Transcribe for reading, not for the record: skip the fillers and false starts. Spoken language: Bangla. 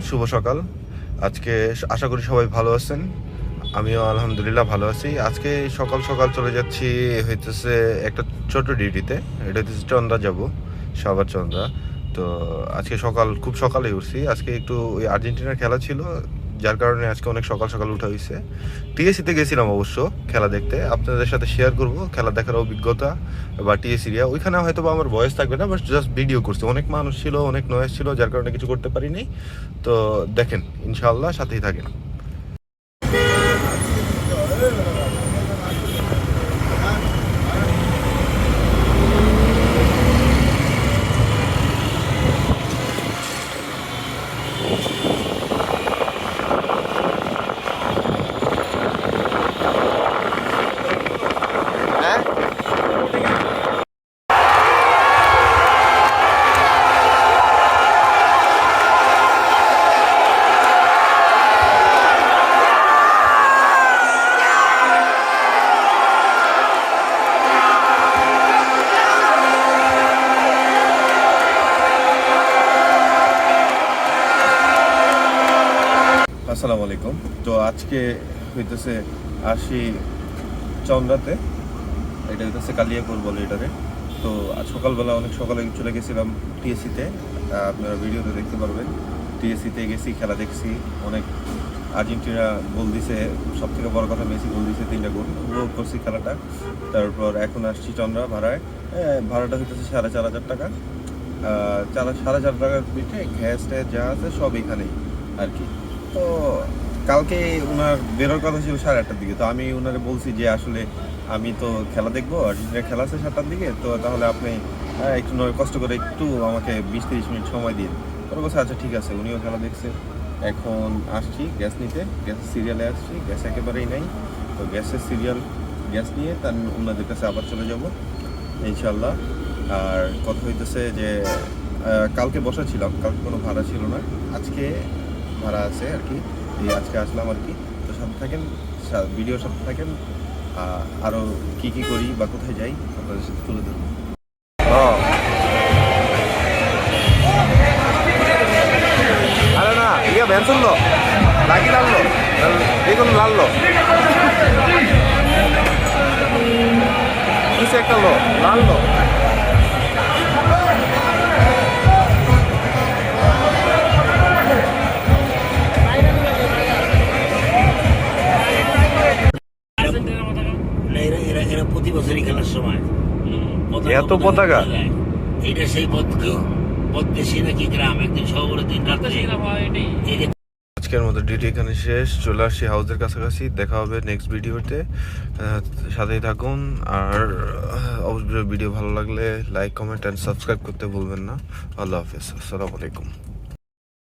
শুভ সকাল। আজকে আশা করি সবাই ভালো আছেন, আমিও আলহামদুলিল্লাহ ভালো আছি। আজকে সকাল সকাল চলে যাচ্ছি হইতেছে একটা ছোট ডিউটিতে। এটা হইতেছে চন্দ্রা যাব, সবার চন্দ্রা। তো আজকে খুব সকালে উঠছি। আজকে একটু ওই আর্জেন্টিনার খেলা ছিল, যার কারণে আজকে অনেক সকাল সকাল উঠা হয়েছে। টিএসিতে গেছিলাম অবশ্য খেলা দেখতে, আপনাদের সাথে শেয়ার করব খেলা দেখার অভিজ্ঞতা। বা টিএসি এরিয়া ওইখানে হয়তো বা আমার ভয়েস থাকবে না, বাট জাস্ট ভিডিও করছি। অনেক মানুষ ছিল, অনেক নয়েজ ছিল, যার কারণে কিছু করতে পারিনি। তো দেখেন, ইনশাআল্লাহ সাথেই থাকেন। আসসালামু আলাইকুম। তো আজকে হইতেছে আসি চন্দ্রাতে, এটা হইতেছে কালিয়াকৈর বলে এটারে। তো আজ সকালবেলা অনেক সকালে চলে গেছিলাম টিএসিতে, আপনারা ভিডিওতে দেখতে পারবেন। টিএসিতে গেছি, খেলা দেখছি। অনেক আর্জেন্টিনা গোল দিছে, সব থেকে বড় কথা মেসি গোল দিছে 3টা গোল, উপভোগ করছি খেলাটা। তারপর এখন আসছি চন্দ্রা ভাড়ায়। ভাড়াটা হইতেছে 4,500 টাকা। 4,500 টাকার পিঠে গ্যাস ট্যাস যা আছে সব এখানেই আর কি। তো কালকে ওনার বেরোর কথা ছিল 8:30টার দিকে। তো আমি ওনারে বলছি যে আসলে আমি তো খেলা দেখবো, আর্জেন্টিনার খেলা আছে 7টার দিকে, তো তাহলে আপনি একটু কষ্ট করে একটু আমাকে 20-30 মিনিট সময় দিন। ওরা বলছে আচ্ছা ঠিক আছে। উনিও খেলা দেখছে। এখন আসছি গ্যাস নিতে, গ্যাসের সিরিয়ালে আসছি। গ্যাস একেবারেই নাই। তো গ্যাস নিয়ে তার ওনাদের কাছে আবার চলে যাব ইনশাল্লাহ। আর কথা হইতেছে যে কালকে বসা ছিলাম, কালকে কোনো ভাড়া ছিল না, আজকে ভাড়া আছে আর কি। আজকে আসলাম আর কি। তো সাথে থাকেন, ভিডিওর সাথে থাকেন। আরও কি করি বা কোথায় যাই আপনাদের সাথে তুলে ধরবো। আরে না, ইয়ে ভ্যানসন লো লাগি লাললো, বেগুন লাললো কিছু একটা লো লাললো। প্রতি বছরই খেলার সময় এত পতাকা, এটা সেই পদ্মেশী নাকি গ্রাম, একদিন শহরে দিন রাত্রে। আজকের মতো ডিউটি এখানে শেষ। চলে আসছি হাউসের কাছাকাছি। দেখা হবে নেক্সট ভিডিওতে, সাথেই থাকুন। আর অবশ্যই ভিডিও ভালো লাগলে লাইক, কমেন্ট অ্যান্ড সাবস্ক্রাইব করতে ভুলবেন না। আল্লাহ হাফেজ, আসসালামু আলাইকুম।